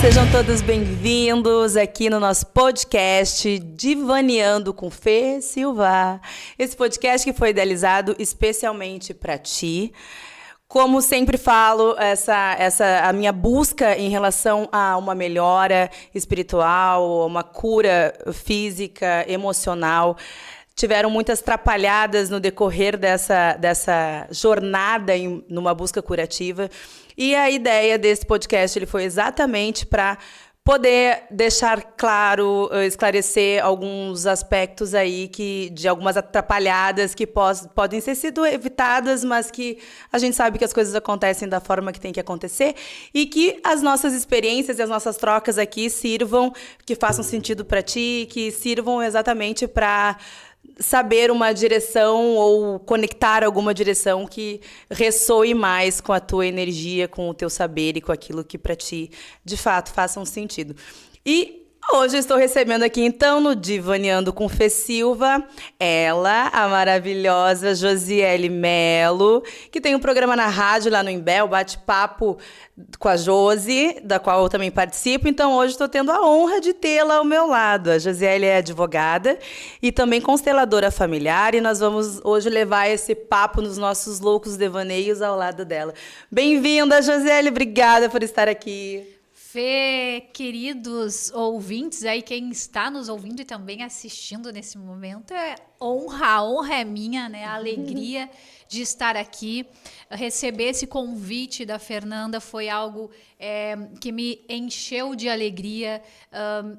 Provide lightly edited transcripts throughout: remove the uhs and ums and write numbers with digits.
Sejam todos bem-vindos aqui no nosso podcast Divaneando com Fê Silva. Esse podcast que foi idealizado especialmente para ti. Como sempre falo, a minha busca em relação a uma melhora espiritual, uma cura física, emocional, tiveram muitas atrapalhadas no decorrer dessa jornada numa busca curativa. E a ideia desse podcast ele foi exatamente para poder deixar claro, esclarecer alguns aspectos aí de algumas atrapalhadas que podem ter sido evitadas, mas que a gente sabe que as coisas acontecem da forma que tem que acontecer e que as nossas experiências e as nossas trocas aqui sirvam, que façam sentido para ti, que sirvam exatamente para saber uma direção ou conectar alguma direção que ressoe mais com a tua energia, com o teu saber e com aquilo que para ti, de fato, faça um sentido. E hoje eu estou recebendo aqui, então, no Divaneando com Fê Silva, ela, a maravilhosa Josiele Melo, que tem um programa na rádio lá no Imbé, o Bate-Papo com a Josi, da qual eu também participo. Então, hoje estou tendo a honra de tê-la ao meu lado. A Josiele é advogada e também consteladora familiar, e nós vamos hoje levar esse papo nos nossos loucos devaneios ao lado dela. Bem-vinda, Josiele, obrigada por estar aqui. Fê, queridos ouvintes, aí quem está nos ouvindo e também assistindo nesse momento, a honra é minha, né? A alegria de estar aqui. Receber esse convite da Fernanda foi algo que me encheu de alegria.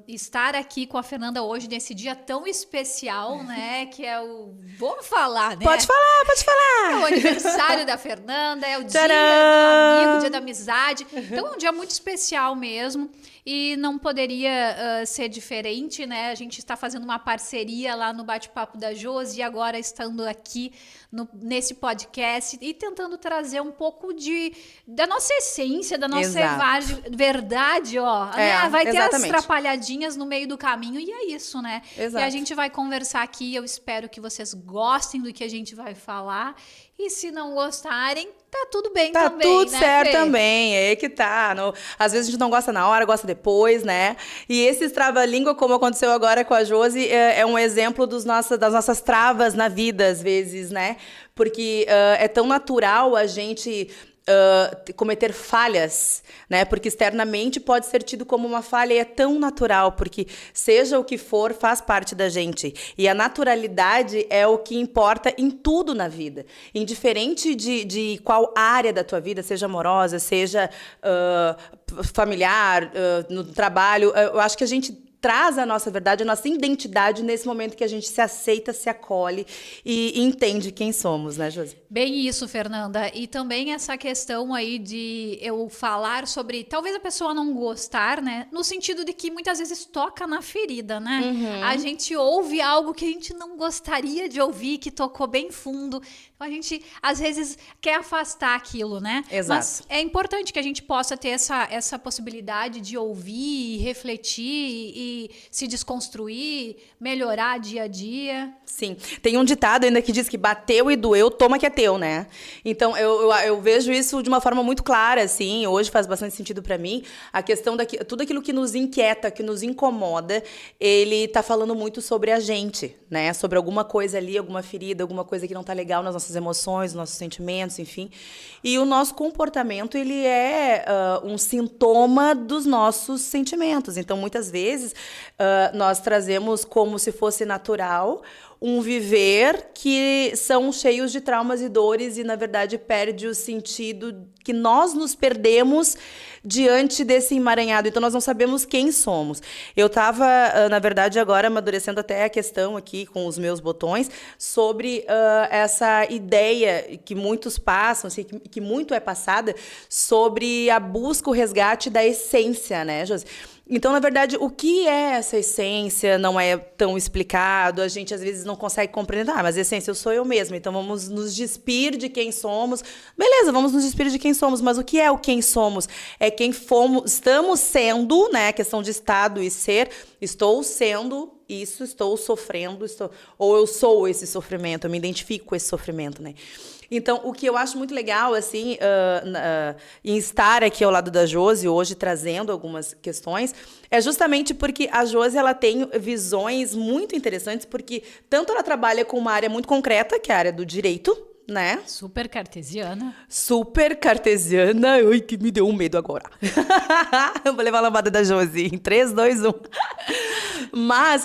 Estar aqui com a Fernanda hoje, nesse dia tão especial, né? Que é o... Vamos falar, né? Pode falar! É o aniversário da Fernanda, é o dia Tcharam! do amigo, dia da amizade. Então, é um dia muito especial mesmo. E não poderia ser diferente, né? A gente está fazendo uma parceria lá no Bate-Papo da Josi e agora estando aqui nesse podcast e tentando trazer um pouco da nossa essência, da nossa verdade, ó. Né? Vai ter exatamente as atrapalhadinhas no meio do caminho e é isso, né? Exato. E a gente vai conversar aqui, eu espero que vocês gostem do que a gente vai falar. E se não gostarem, tá tudo bem também, né? Tá tudo certo também, é aí que tá. Às vezes a gente não gosta na hora, gosta depois, né? E esse trava-língua, como aconteceu agora com a Josi, é um exemplo das nossas travas na vida, às vezes, né? Porque é tão natural a gente cometer falhas, né? Porque externamente pode ser tido como uma falha e é tão natural, porque seja o que for, faz parte da gente. E a naturalidade é o que importa em tudo na vida. Indiferente de qual área da tua vida, seja amorosa, seja familiar, no trabalho, eu acho que a gente traz a nossa verdade, a nossa identidade nesse momento que a gente se aceita, se acolhe e entende quem somos, né, Josi? Bem isso, Fernanda. E também essa questão aí de eu falar sobre talvez a pessoa não gostar, né? No sentido de que muitas vezes toca na ferida, né? Uhum. A gente ouve algo que a gente não gostaria de ouvir, que tocou bem fundo. Então a gente, às vezes, quer afastar aquilo, né? Exato. Mas é importante que a gente possa ter essa possibilidade de ouvir, refletir e se desconstruir, melhorar dia a dia. Sim. Tem um ditado ainda que diz que bateu e doeu, toma que é teu, né? Então, eu vejo isso de uma forma muito clara, assim. Hoje faz bastante sentido para mim. A questão tudo aquilo que nos inquieta, que nos incomoda, ele tá falando muito sobre a gente, né? Sobre alguma coisa ali, alguma ferida, alguma coisa que não tá legal nas nossas emoções, nos nossos sentimentos, enfim. E o nosso comportamento, ele é um sintoma dos nossos sentimentos. Então, muitas vezes, nós trazemos como se fosse natural um viver que são cheios de traumas e dores e, na verdade, perde o sentido que nós nos perdemos diante desse emaranhado. Então, nós não sabemos quem somos. Eu estava, na verdade, agora amadurecendo até a questão aqui com os meus botões sobre essa ideia que muitos passam, assim, que muito é passada, sobre a busca, o resgate da essência, né, Josi? Então, na verdade, o que é essa essência não é tão explicado, a gente às vezes não consegue compreender. Mas a essência, eu sou eu mesma, então vamos nos despir de quem somos. Beleza, vamos nos despir de quem somos, mas o que é o quem somos? É quem fomos, estamos sendo, né? A questão de estado e ser, estou sendo isso, estou sofrendo, ou eu sou esse sofrimento, eu me identifico com esse sofrimento, né? Então, o que eu acho muito legal, assim, em estar aqui ao lado da Josi hoje, trazendo algumas questões, é justamente porque a Josi, ela tem visões muito interessantes, porque tanto ela trabalha com uma área muito concreta, que é a área do direito, né? Super cartesiana. Super cartesiana. Ui, que me deu um medo agora. Eu vou levar a lambada da Josi em 3, 2, 1. Mas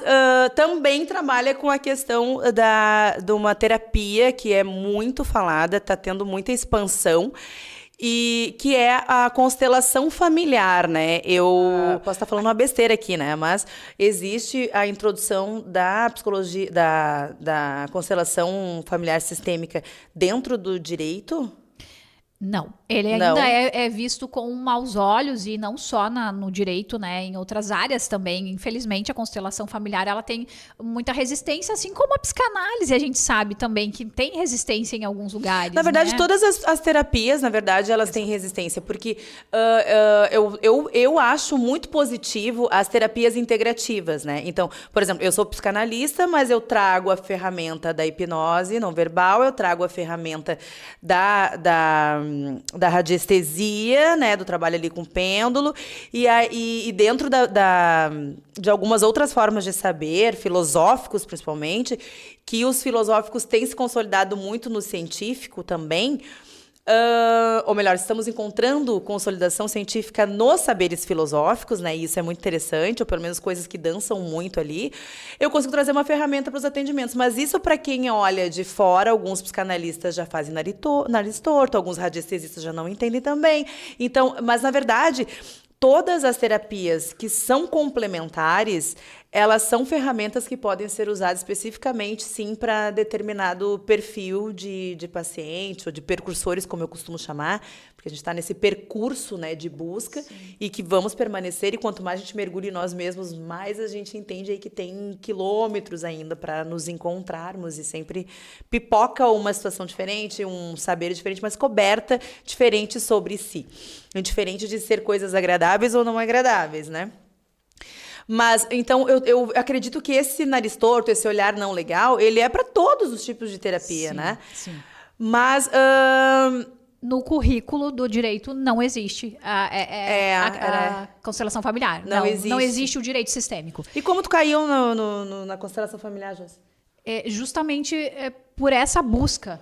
também trabalha com a questão de uma terapia que é muito falada, está tendo muita expansão, e que é a constelação familiar, né? Eu posso estar falando uma besteira aqui, né? Mas existe a introdução da psicologia, da constelação familiar sistêmica dentro do direito? Não, ele ainda é visto com maus olhos, e não só no direito, né, em outras áreas também. Infelizmente, a constelação familiar, ela tem muita resistência, assim como a psicanálise, a gente sabe também que tem resistência em alguns lugares. Na verdade, né? todas as terapias, na verdade, elas têm resistência, porque eu acho muito positivo as terapias integrativas, né? Então, por exemplo, eu sou psicanalista, mas eu trago a ferramenta da hipnose não verbal, eu trago a ferramenta da radiestesia, né, do trabalho ali com pêndulo, e dentro de algumas outras formas de saber, filosóficos principalmente, que os filosóficos têm se consolidado muito no científico também, ou melhor, estamos encontrando consolidação científica nos saberes filosóficos, né? E isso é muito interessante, ou pelo menos coisas que dançam muito ali. Eu consigo trazer uma ferramenta para os atendimentos, mas isso, para quem olha de fora, alguns psicanalistas já fazem nariz torto, alguns radiestesistas já não entendem também. Então, mas na verdade, todas as terapias que são complementares, elas são ferramentas que podem ser usadas especificamente, sim, para determinado perfil de paciente ou de percursores, como eu costumo chamar, porque a gente está nesse percurso, né, de busca, sim, e que vamos permanecer, e quanto mais a gente mergulha em nós mesmos, mais a gente entende aí que tem quilômetros ainda para nos encontrarmos, e sempre pipoca uma situação diferente, um saber diferente, mas coberta diferente sobre si. Diferente de ser coisas agradáveis ou não agradáveis, né? Mas, então, eu acredito que esse nariz torto, esse olhar não legal, ele é para todos os tipos de terapia, sim, né? Sim. Mas no currículo do direito não existe a constelação familiar. Não existe o direito sistêmico. E como tu caiu na constelação familiar, Josi? Justamente por essa busca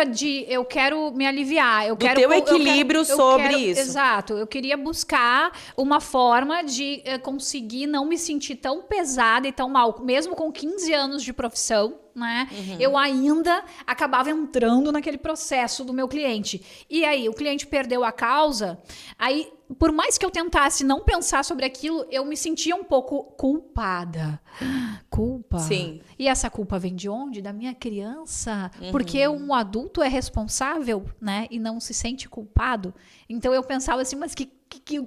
de eu quero me aliviar, eu quero teu equilíbrio sobre isso. Exato, eu queria buscar uma forma de conseguir não me sentir tão pesada e tão mal, mesmo com 15 anos de profissão, né? Uhum. Eu ainda acabava entrando naquele processo do meu cliente. E aí, o cliente perdeu a causa, aí, por mais que eu tentasse não pensar sobre aquilo, eu me sentia um pouco culpada. Culpa? Sim. E essa culpa vem de onde? Da minha criança. Uhum. Porque um adulto é responsável, né? E não se sente culpado. Então, eu pensava assim, mas o que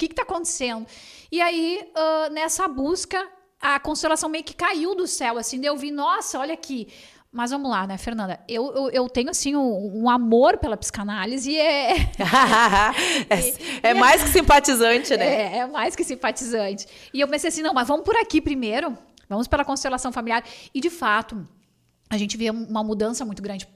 está acontecendo? E aí, nessa busca, a constelação meio que caiu do céu, assim, eu vi, nossa, olha aqui. Mas vamos lá, né, Fernanda? Eu tenho, assim, um amor pela psicanálise e é mais que simpatizante, né? É mais que simpatizante. E eu pensei assim, não, mas vamos por aqui primeiro, vamos pela constelação familiar. E, de fato, a gente vê uma mudança muito grande.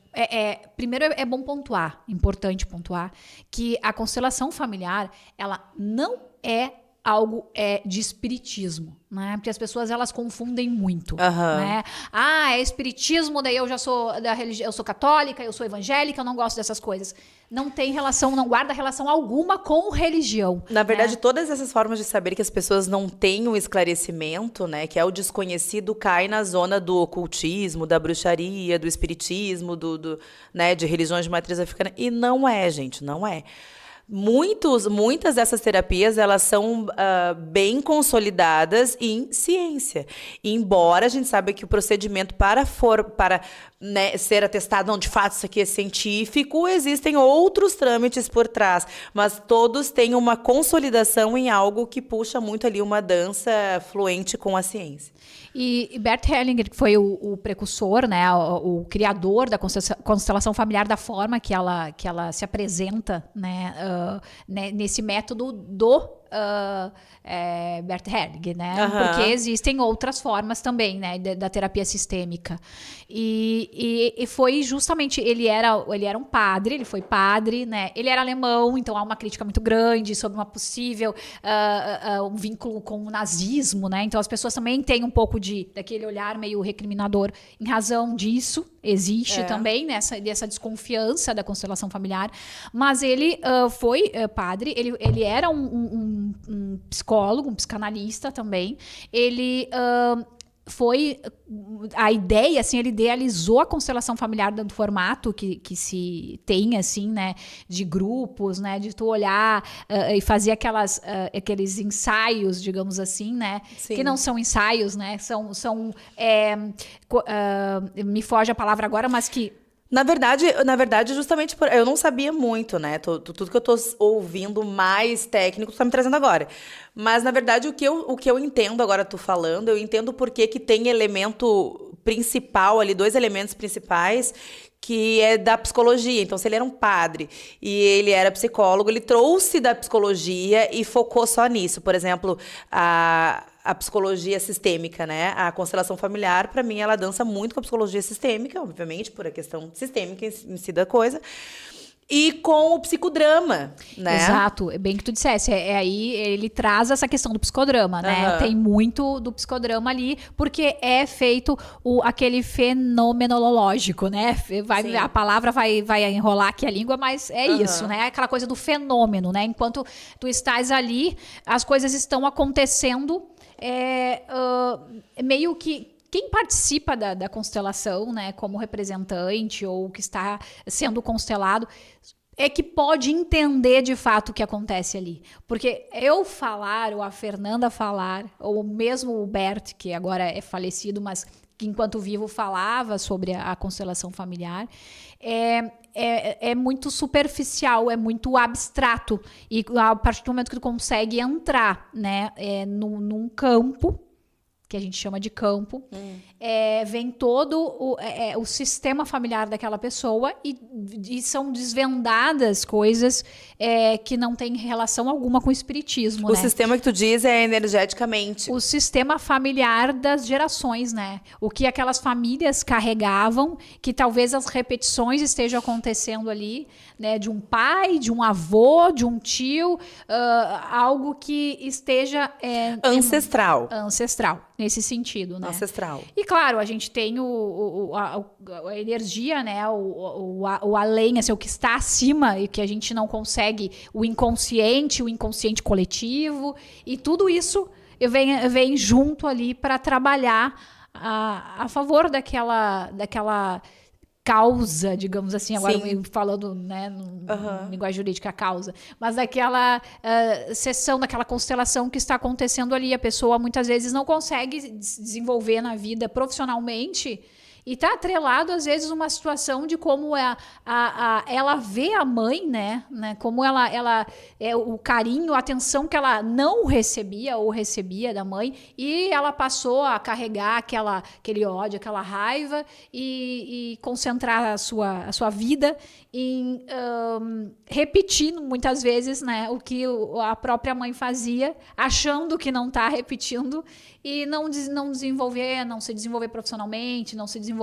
Primeiro, é bom pontuar, importante pontuar, que a constelação familiar, ela não é algo de espiritismo, né? Porque as pessoas, elas confundem muito, né? É espiritismo, daí eu já sou da religião, eu sou católica, eu sou evangélica, eu não gosto dessas coisas. Não tem relação, não guarda relação alguma com religião. Na verdade, todas essas formas de saber que as pessoas não têm um esclarecimento, né? Que é o desconhecido, cai na zona do ocultismo, da bruxaria, do espiritismo, né, de religiões de matriz africana. E não é, gente, não é. Muitas dessas terapias, elas são bem consolidadas em ciência. Embora a gente saiba que o procedimento para né, ser atestado, não, de fato, isso aqui é científico, existem outros trâmites por trás. Mas todos têm uma consolidação em algo que puxa muito ali uma dança fluente com a ciência. E Bert Hellinger, que foi o precursor, né, o criador da constelação familiar, da forma que ela se apresenta, né, nesse método do Bert Helling, né? Porque existem outras formas também, né, da terapia sistêmica. E foi justamente, ele era um padre, ele foi padre, né? Ele era alemão, então há uma crítica muito grande sobre uma possível um vínculo com o nazismo, né? Então as pessoas também têm um pouco daquele olhar meio recriminador em razão disso. Existe também dessa desconfiança da constelação familiar, mas ele foi padre, ele era um psicólogo, um psicanalista também. Ele foi a ideia, assim, ele idealizou a constelação familiar do formato que se tem, assim, né, de grupos, né, de tu olhar e fazer aqueles ensaios, digamos assim, né, Sim. que não são ensaios, né, me foge a palavra agora, mas que Na verdade, justamente eu não sabia muito, né? Tudo que eu tô ouvindo mais técnico, tu tá me trazendo agora. Mas, na verdade, o que eu entendo agora, tu falando, eu entendo por que tem elemento principal ali, 2 elementos principais, que é da psicologia. Então, se ele era um padre e ele era psicólogo, ele trouxe da psicologia e focou só nisso. Por exemplo, a psicologia sistêmica, né? A constelação familiar, para mim, ela dança muito com a psicologia sistêmica, obviamente, por a questão sistêmica em si da coisa. E com o psicodrama, né? Exato, é bem que tu dissesse. Aí ele traz essa questão do psicodrama, né? Tem muito do psicodrama ali, porque é feito aquele fenomenolológico, né? A palavra vai enrolar aqui a língua, mas é isso, né? Aquela coisa do fenômeno, né? Enquanto tu estás ali, as coisas estão acontecendo meio que quem participa da constelação, né, como representante ou que está sendo constelado, é que pode entender de fato o que acontece ali. Porque eu falar, ou a Fernanda falar, ou mesmo o Bert, que agora é falecido, mas que enquanto vivo falava sobre a constelação familiar, é muito superficial, é muito abstrato. E a partir do momento que tu consegue entrar, né, num campo, que a gente chama de campo, vem todo o sistema familiar daquela pessoa e são desvendadas coisas que não têm relação alguma com o espiritismo, O né? sistema que tu diz é energeticamente. O sistema familiar das gerações, né? O que aquelas famílias carregavam, que talvez as repetições estejam acontecendo ali, né? De um pai, de um avô, de um tio, algo que esteja... Ancestral. Ancestral, nesse sentido, né? Ancestral. E claro, a gente tem a energia, né? O além, assim, o que está acima e que a gente não consegue, o inconsciente coletivo, e tudo isso vem junto ali para trabalhar a favor daquela causa, digamos assim, agora falando, né, no linguagem jurídica, a causa, mas daquela sessão, daquela constelação que está acontecendo ali. A pessoa muitas vezes não consegue desenvolver na vida profissionalmente e está atrelado, às vezes, uma situação de como ela vê a mãe, né? Como ela o carinho, a atenção que ela não recebia ou recebia da mãe, e ela passou a carregar aquele ódio, aquela raiva e concentrar a sua vida em repetir muitas vezes, né, o que a própria mãe fazia, achando que não está repetindo, e não se desenvolver profissionalmente, não se desenvolver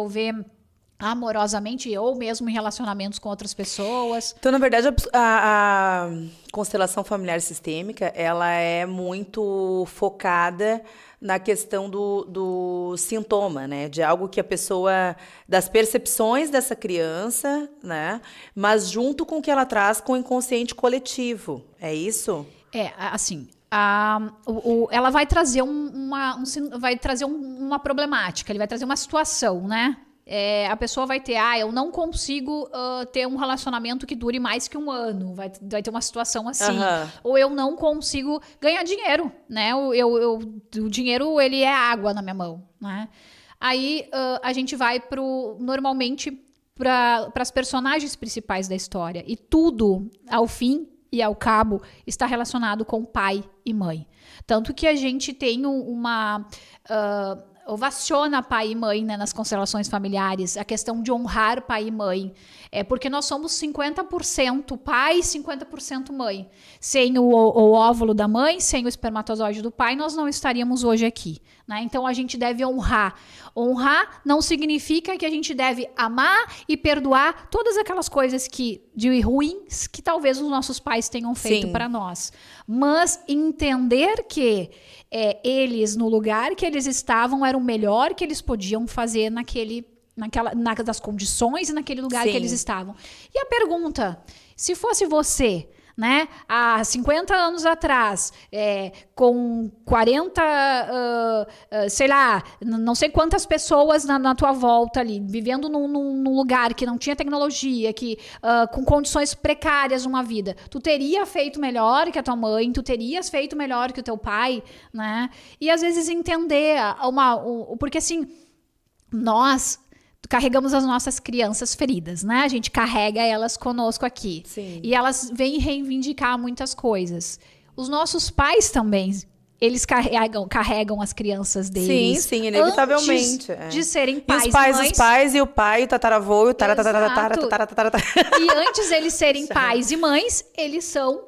amorosamente ou mesmo em relacionamentos com outras pessoas. Então, na verdade, a constelação familiar sistêmica, ela é muito focada na questão do sintoma, né? De algo que a pessoa... das percepções dessa criança, né? Mas junto com o que ela traz com o inconsciente coletivo. É isso? Assim... ela vai trazer vai trazer uma problemática, ele vai trazer uma situação, né? A pessoa vai ter, eu não consigo ter um relacionamento que dure mais que 1 ano, vai ter uma situação assim, ou eu não consigo ganhar dinheiro, né? O dinheiro, ele é água na minha mão, né? Aí a gente vai normalmente para as personagens principais da história, e tudo, ao fim e ao cabo, está relacionado com pai e mãe. Tanto que a gente tem ovaciona pai e mãe, né, nas constelações familiares, a questão de honrar pai e mãe. É porque nós somos 50% pai e 50% mãe. Sem o óvulo da mãe, sem o espermatozoide do pai, nós não estaríamos hoje aqui, né? Então a gente deve honrar. Honrar não significa que a gente deve amar e perdoar todas aquelas coisas de ruins que talvez os nossos pais tenham feito para nós. Mas entender que eles, no lugar que eles estavam, era o melhor que eles podiam fazer das condições e naquele lugar que eles estavam. E a pergunta, se fosse você, né, há 50 anos atrás, com 40, sei lá, não sei quantas pessoas na tua volta ali, vivendo num lugar que não tinha tecnologia, com condições precárias numa vida, tu teria feito melhor que a tua mãe, tu terias feito melhor que o teu pai, né? E às vezes entender, porque assim, nós carregamos as nossas crianças feridas, né? A gente carrega elas conosco aqui. Sim. E elas vêm reivindicar muitas coisas. Os nossos pais também, eles carregam as crianças deles. Sim, inevitavelmente. Antes de serem pais e os pais, mães. Os pais e o pai, o tataravô e o E antes de eles serem pais e mães, eles são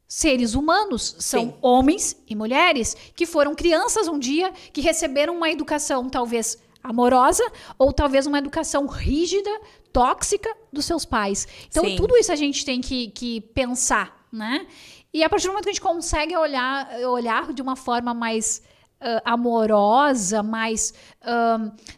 seres humanos, são homens e mulheres que foram crianças um dia, que receberam uma educação talvez amorosa ou talvez uma educação rígida, tóxica dos seus pais. Então, tudo isso a gente tem que pensar, né? E a partir do momento que a gente consegue olhar de uma forma mais amorosa, mais,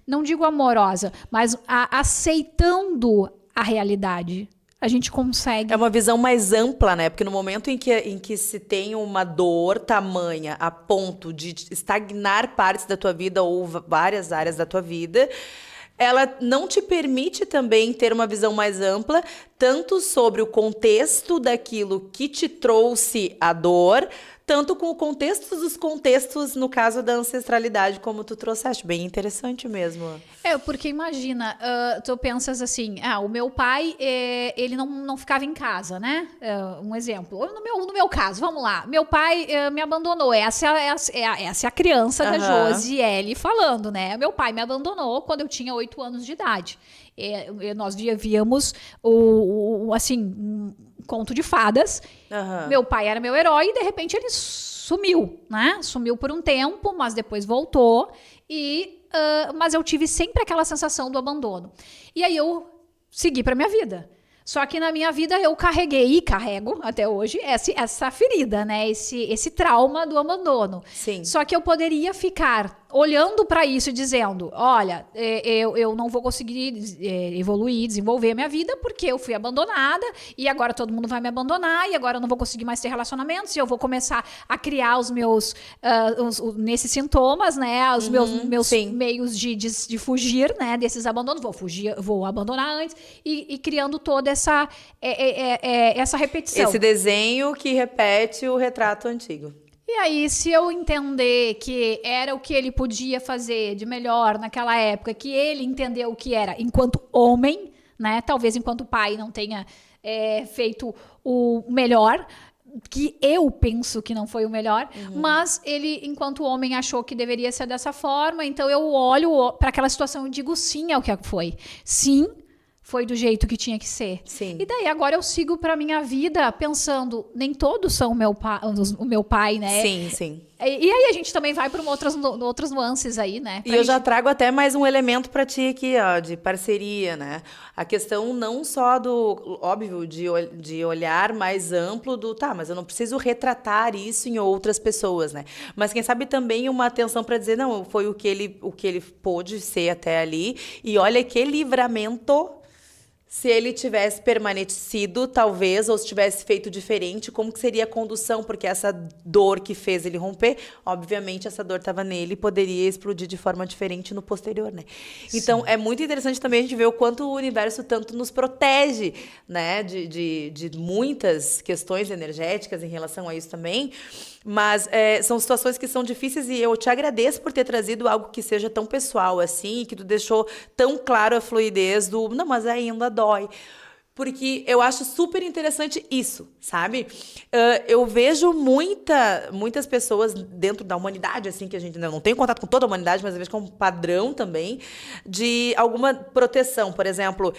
não digo amorosa, mas aceitando a realidade, a gente consegue. É uma visão mais ampla, né? Porque no momento em que se tem uma dor tamanha a ponto de estagnar partes da tua vida ou várias áreas da tua vida, ela não te permite também ter uma visão mais ampla, tanto sobre o contexto daquilo que te trouxe a dor, tanto com o contexto dos contextos, no caso da ancestralidade, como tu trouxeste. Bem interessante mesmo. Porque imagina, tu pensas assim, o meu pai, ele não ficava em casa, né? Um exemplo. No meu caso, vamos lá. Meu pai me abandonou. Essa é a criança da Josiele falando, né? Meu pai me abandonou quando eu tinha 8 anos de idade. Nós víamos um conto de fadas. Meu pai era meu herói e de repente ele sumiu, né? Sumiu por um tempo, mas depois voltou mas eu tive sempre aquela sensação do abandono. E aí eu segui para minha vida. Só que na minha vida eu carreguei e carrego até hoje essa ferida, né? Esse trauma do abandono. Sim. Só que eu poderia ficar olhando para isso e dizendo, olha, eu não vou conseguir evoluir, desenvolver a minha vida porque eu fui abandonada e agora todo mundo vai me abandonar e agora eu não vou conseguir mais ter relacionamentos e eu vou começar a criar os meus, nesses sintomas, né, os meus meios de fugir, né, desses abandonos, vou abandonar antes e criando toda essa repetição. Esse desenho que repete o retrato antigo. E aí, se eu entender que era o que ele podia fazer de melhor naquela época, que ele entendeu o que era enquanto homem, né? Talvez enquanto pai não tenha feito o melhor, que eu penso que não foi o melhor, mas ele, enquanto homem, achou que deveria ser dessa forma, então eu olho para aquela situação e digo sim ao que foi. Sim, foi do jeito que tinha que ser. Sim. E daí agora eu sigo pra minha vida pensando, nem todos são o meu pai, né? Sim. E aí a gente também vai para outras nuances aí, né? E eu já trago até mais um elemento para ti aqui, ó, de parceria, né? A questão não só óbvio, de olhar mais amplo mas eu não preciso retratar isso em outras pessoas, né? Mas quem sabe também uma atenção para dizer, não, foi o que ele pôde ser até ali, e olha que livramento. Se ele tivesse permanecido, talvez, ou se tivesse feito diferente, como que seria a condução? Porque essa dor que fez ele romper, obviamente essa dor estava nele e poderia explodir de forma diferente no posterior, né? Sim. Então, é muito interessante também a gente ver o quanto o universo tanto nos protege, né? De muitas questões energéticas em relação a isso também. Mas são situações que são difíceis e eu te agradeço por ter trazido algo que seja tão pessoal assim, que tu deixou tão claro a fluidez não, mas ainda dói. porque eu acho super interessante isso, sabe? Eu vejo muitas pessoas dentro da humanidade, assim, que a gente não tem contato com toda a humanidade, mas eu vejo como padrão também, de alguma proteção. Por exemplo,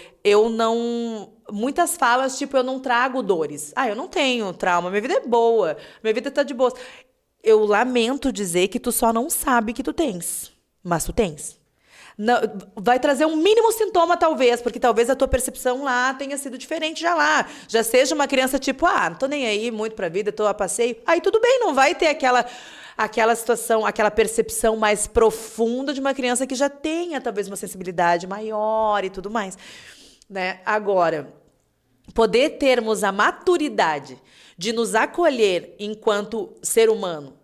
muitas falas, tipo, eu não trago dores. Eu não tenho trauma, minha vida é boa, minha vida tá de boa. Eu lamento dizer que tu só não sabe que tu tens, mas tu tens. Não, vai trazer um mínimo sintoma, talvez, porque talvez a tua percepção lá tenha sido diferente já seja uma criança tipo, não tô nem aí muito pra vida, tô a passeio. Aí tudo bem, não vai ter aquela situação, aquela percepção mais profunda de uma criança que já tenha talvez uma sensibilidade maior e tudo mais, né? Agora, poder termos a maturidade de nos acolher enquanto ser humano,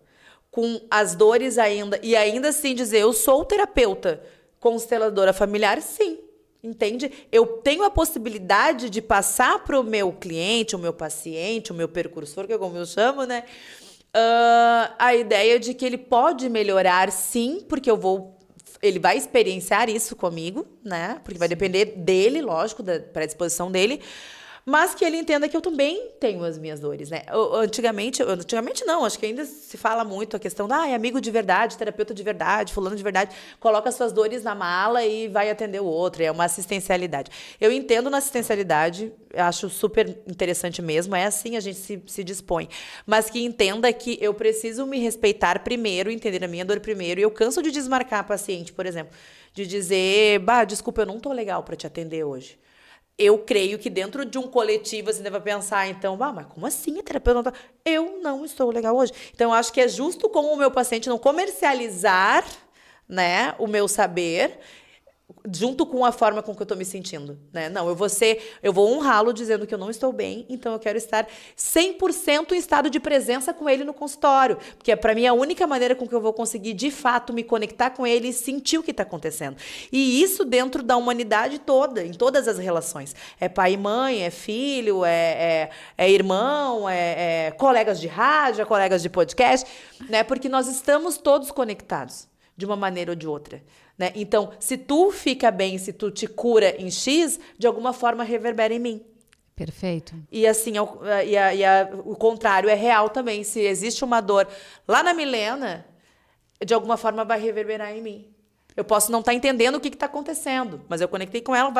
com as dores ainda, e ainda assim dizer, eu sou terapeuta, consteladora familiar, sim, entende? Eu tenho a possibilidade de passar para o meu cliente, o meu paciente, o meu percursor, que é como eu chamo, né? A ideia de que ele pode melhorar, sim, porque ele vai experienciar isso comigo, né? Porque vai depender dele, lógico, da predisposição dele. Mas que ele entenda que eu também tenho as minhas dores, né? Antigamente não, acho que ainda se fala muito a questão é amigo de verdade, terapeuta de verdade, fulano de verdade, coloca suas dores na mala e vai atender o outro, é uma assistencialidade. Eu entendo na assistencialidade, acho super interessante mesmo, é assim a gente se dispõe, mas que entenda que eu preciso me respeitar primeiro, entender a minha dor primeiro, e eu canso de desmarcar a paciente, por exemplo, de dizer, desculpa, eu não tô legal para te atender hoje. Eu creio que dentro de um coletivo você deve pensar, então, mas como assim a terapeuta não tá... Eu não estou legal hoje. Então, eu acho que é justo com o meu paciente não comercializar, né, o meu saber, junto com a forma com que eu estou me sentindo, né? Não, eu vou honrá-lo dizendo que eu não estou bem, então eu quero estar 100% em estado de presença com ele no consultório, porque para mim é a única maneira com que eu vou conseguir de fato me conectar com ele e sentir o que está acontecendo. E isso dentro da humanidade toda, em todas as relações. É pai e mãe, é filho, é irmão, é colegas de rádio, é colegas de podcast, né? Porque nós estamos todos conectados de uma maneira ou de outra, né? Então, se tu fica bem, se tu te cura em X, de alguma forma reverbera em mim. Perfeito. E assim, o contrário é real também. Se existe uma dor lá na Milena, de alguma forma vai reverberar em mim. Eu posso não estar entendendo o que está acontecendo, mas eu conectei com ela,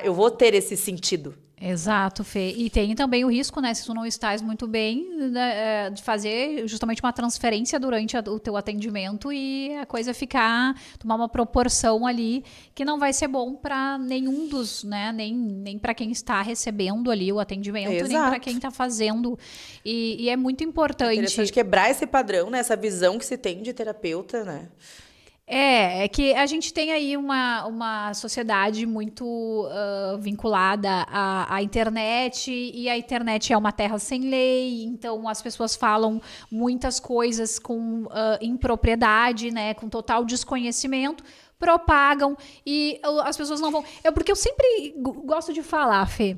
eu vou ter esse sentido. Exato, Fê. E tem também o risco, né, se tu não estás muito bem, né, de fazer justamente uma transferência durante o teu atendimento e a coisa tomar uma proporção ali que não vai ser bom para nenhum dos, né, nem para quem está recebendo ali o atendimento, Exato. nem para quem está fazendo. E é muito importante. É interessante quebrar esse padrão, né, essa visão que se tem de terapeuta, né? É que a gente tem aí uma sociedade muito vinculada à internet, e a internet é uma terra sem lei, então as pessoas falam muitas coisas com impropriedade, né, com total desconhecimento, propagam, e as pessoas não vão... Porque eu sempre gosto de falar, Fê,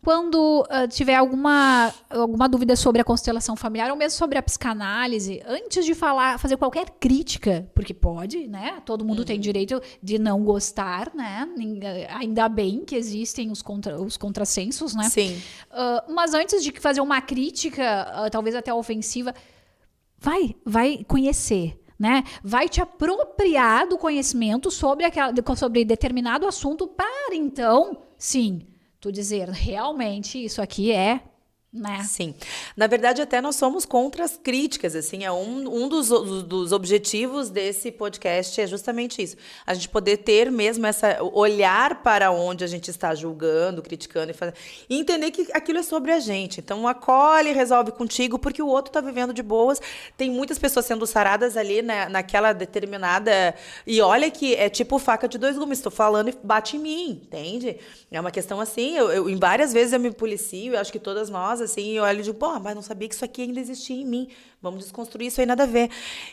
quando tiver alguma dúvida sobre a constelação familiar ou mesmo sobre a psicanálise, antes de fazer qualquer crítica, porque pode, né? Todo mundo tem direito de não gostar, né? Ainda bem que existem os contrassensos, né? Sim. Mas antes de fazer uma crítica, talvez até ofensiva, vai conhecer. Né? Vai te apropriar do conhecimento sobre determinado assunto para então, sim, tu dizer, realmente, isso aqui é, né? Sim. Na verdade, até nós somos contra as críticas, assim, é um dos objetivos desse podcast é justamente isso. A gente poder ter mesmo olhar para onde a gente está julgando, criticando e entender que aquilo é sobre a gente. Então, acolhe, resolve contigo, porque o outro está vivendo de boas. Tem muitas pessoas sendo saradas ali, né, naquela determinada... E olha que é tipo faca de dois gumes. Estou falando e bate em mim, entende? É uma questão assim, em várias vezes eu me policio, eu acho que todas nós, assim, eu olho e digo, mas não sabia que isso aqui ainda existia em mim. Vamos desconstruir isso aí, nada a ver.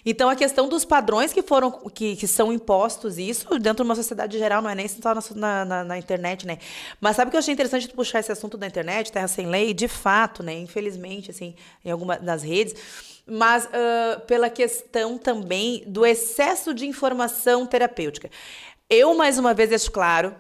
Então, a questão dos padrões que são impostos, isso dentro de uma sociedade geral, não é nem só na internet, né? Mas sabe o que eu achei interessante de puxar esse assunto da internet, terra sem lei? De fato, né? Infelizmente, assim, em algumas das redes, mas pela questão também do excesso de informação terapêutica. Eu, mais uma vez, deixo claro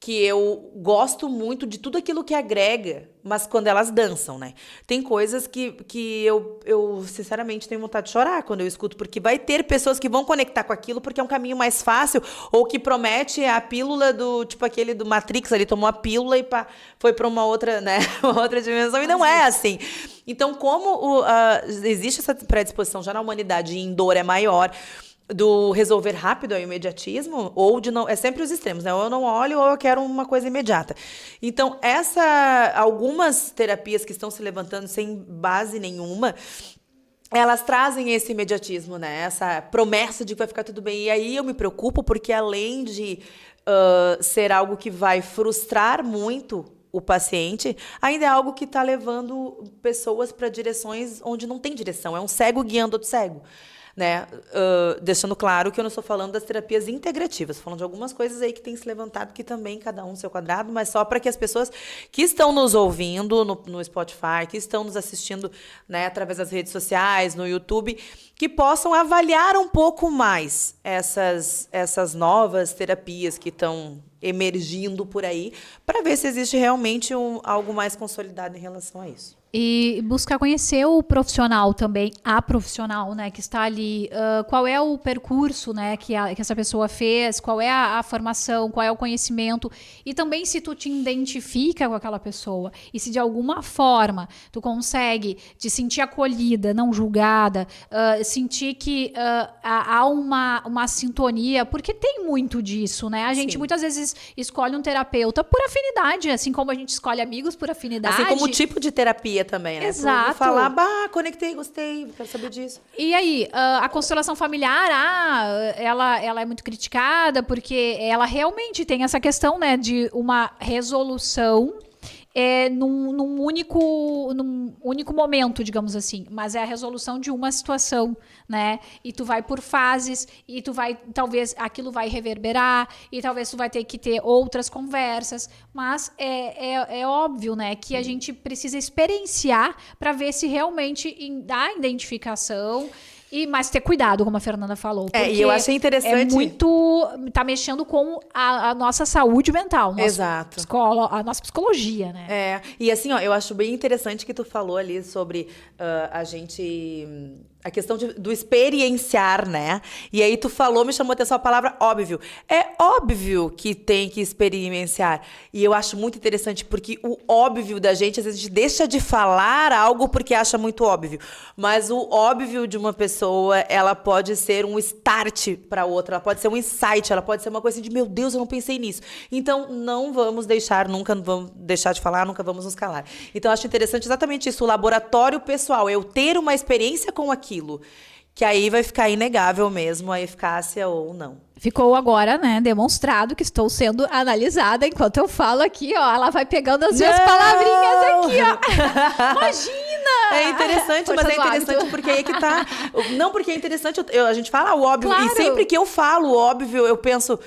que eu gosto muito de tudo aquilo que agrega, mas quando elas dançam, né? Tem coisas que eu sinceramente tenho vontade de chorar quando eu escuto, porque vai ter pessoas que vão conectar com aquilo porque é um caminho mais fácil, ou que promete a pílula do, tipo aquele do Matrix, ali tomou a pílula e foi para uma outra, né? Uma outra dimensão, e não é assim. Então, como existe essa predisposição já na humanidade, e em dor é maior, do resolver rápido, é o imediatismo, ou de não. É sempre os extremos, né? Ou eu não olho, ou eu quero uma coisa imediata. Então, algumas terapias que estão se levantando sem base nenhuma, elas trazem esse imediatismo, né? Essa promessa de que vai ficar tudo bem. E aí eu me preocupo, porque além de ser algo que vai frustrar muito o paciente, ainda é algo que está levando pessoas para direções onde não tem direção. É um cego guiando outro cego. Né? Deixando claro que eu não estou falando das terapias integrativas, estou falando de algumas coisas aí que tem se levantado, que também cada um no seu quadrado, mas só para que as pessoas que estão nos ouvindo no Spotify, que estão nos assistindo, né, através das redes sociais, no YouTube, que possam avaliar um pouco mais essas novas terapias que estão emergindo por aí, para ver se existe realmente algo mais consolidado em relação a isso. E buscar conhecer o profissional também, a profissional, né, que está ali. Qual é o percurso, né, que essa pessoa fez, qual é a formação, qual é o conhecimento. E também se tu te identifica com aquela pessoa. E se de alguma forma tu consegue te sentir acolhida, não julgada, sentir que há uma sintonia, porque tem muito disso, né? A gente muitas vezes escolhe um terapeuta por afinidade, assim como a gente escolhe amigos por afinidade. Assim como o tipo de terapia também, né? Exato. Falar, conectei, gostei, quero saber disso. E aí, a constelação familiar, ela é muito criticada porque ela realmente tem essa questão, né, de uma resolução num único momento, digamos assim, mas é a resolução de uma situação, né? E tu vai por fases, e talvez aquilo vai reverberar, e talvez tu vai ter que ter outras conversas, mas é óbvio, né, que a gente precisa experienciar para ver se realmente dá identificação. Mas ter cuidado, como a Fernanda falou. E eu achei interessante. Tá mexendo com a nossa saúde mental. Exato. A nossa psicologia, né? E assim, eu acho bem interessante que tu falou ali sobre a questão do experienciar, né? E aí tu falou, me chamou a atenção a palavra óbvio. É óbvio que tem que experienciar. E eu acho muito interessante, porque o óbvio da gente, às vezes a gente deixa de falar algo porque acha muito óbvio. Mas o óbvio de uma pessoa, ela pode ser um start para outra, ela pode ser um insight, ela pode ser uma coisa assim de, meu Deus, eu não pensei nisso. Então, não vamos nunca vamos deixar de falar, nunca vamos nos calar. Então, eu acho interessante exatamente isso, o laboratório pessoal, eu ter uma experiência com aquilo, que aí vai ficar inegável mesmo a eficácia ou não. Ficou agora, né, demonstrado que estou sendo analisada enquanto eu falo aqui, ó. Ela vai pegando as minhas palavrinhas aqui, ó. Imagina! É interessante, mas é interessante porque aí que tá. Não, porque é interessante, a gente fala o óbvio, claro. E sempre que eu falo o óbvio, eu penso.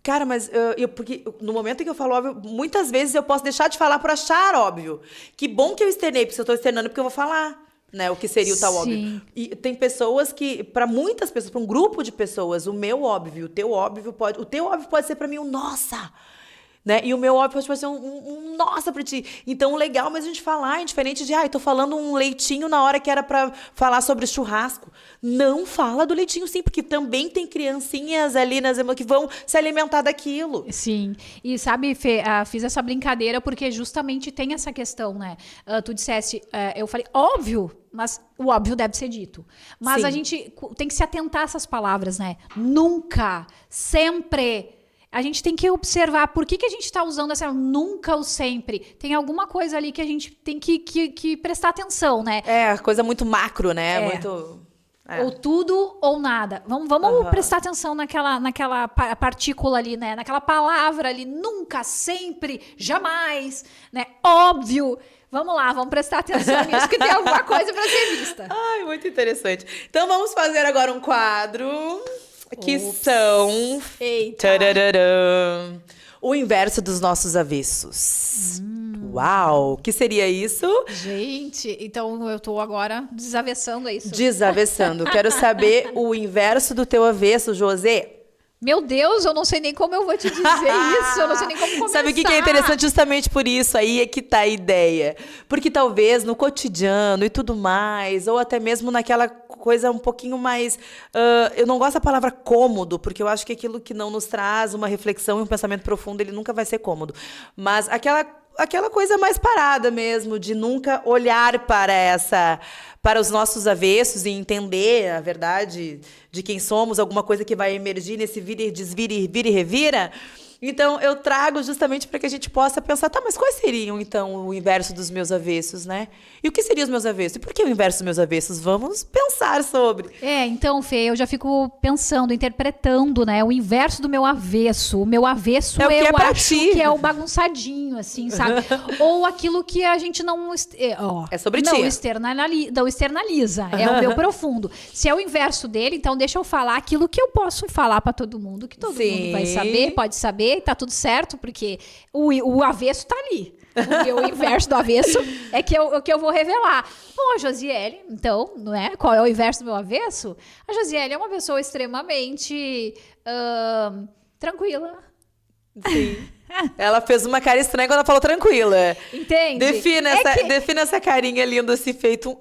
Cara, mas porque no momento em que eu falo óbvio, muitas vezes eu posso deixar de falar por achar óbvio. Que bom que eu externei, porque eu tô externando porque eu vou falar. Né, o que seria o tal óbvio. E tem pessoas que, para muitas pessoas, para um grupo de pessoas, o meu óbvio, o teu óbvio pode ser para mim um nossa, né? E o meu óbvio pode ser um nossa para ti. Então, legal, mas a gente falar, diferente de, tô falando um leitinho na hora que era para falar sobre churrasco. Não fala do leitinho, sim, porque também tem criancinhas ali que vão se alimentar daquilo. Sim. E sabe, Fê, fiz essa brincadeira porque justamente tem essa questão, né? Tu disseste, eu falei, óbvio, mas o óbvio deve ser dito. Mas a gente tem que se atentar a essas palavras, né? Nunca, sempre. A gente tem que observar por que a gente está usando essa nunca ou sempre. Tem alguma coisa ali que a gente tem que prestar atenção, né? Coisa muito macro, né? Muito... Ou tudo ou nada. Vamos prestar atenção naquela partícula ali, né? Naquela palavra ali. Nunca, sempre, jamais, né? Óbvio. Vamos lá, vamos prestar atenção nisso, que tem alguma coisa para ser vista. Ai, muito interessante. Então, vamos fazer agora um quadro que são... Eita. O inverso dos nossos avessos. Uau! O que seria isso? Gente, então eu tô agora desavessando isso. Desavessando. Quero saber o inverso do teu avesso, José. Meu Deus, eu não sei nem como eu vou te dizer isso, eu não sei nem como começar. Sabe o que é interessante? Justamente por isso aí é que tá a ideia. Porque talvez no cotidiano e tudo mais, ou até mesmo naquela coisa um pouquinho mais... eu não gosto da palavra cômodo, porque eu acho que aquilo que não nos traz uma reflexão e um pensamento profundo, ele nunca vai ser cômodo. Mas aquela coisa mais parada mesmo, de nunca olhar para os nossos avessos e entender a verdade de quem somos, alguma coisa que vai emergir nesse vira e desvira e vira e revira. Então, eu trago justamente para que a gente possa pensar, tá, mas quais seriam, então, o inverso dos meus avessos, né? E o que seriam os meus avessos? E por que o inverso dos meus avessos? Vamos pensar sobre. Então, Fê, eu já fico pensando, interpretando, né, o inverso do meu avesso. O meu avesso, É o que eu é pra acho ti. que é o bagunçadinho, assim, sabe? Ou aquilo que a gente não... É sobre não ti. não externaliza, é o meu profundo. Se é o inverso dele, então deixa eu falar aquilo que eu posso falar para todo mundo, que todo mundo vai saber, pode saber, tá tudo certo, porque o avesso tá ali. O inverso do avesso é que eu vou revelar. Bom, a Josiele, então, não é? Qual é o inverso do meu avesso? A Josiele é uma pessoa extremamente tranquila. Sim. Ela fez uma cara estranha quando ela falou tranquila. Entende? Defina essa carinha linda, assim, feito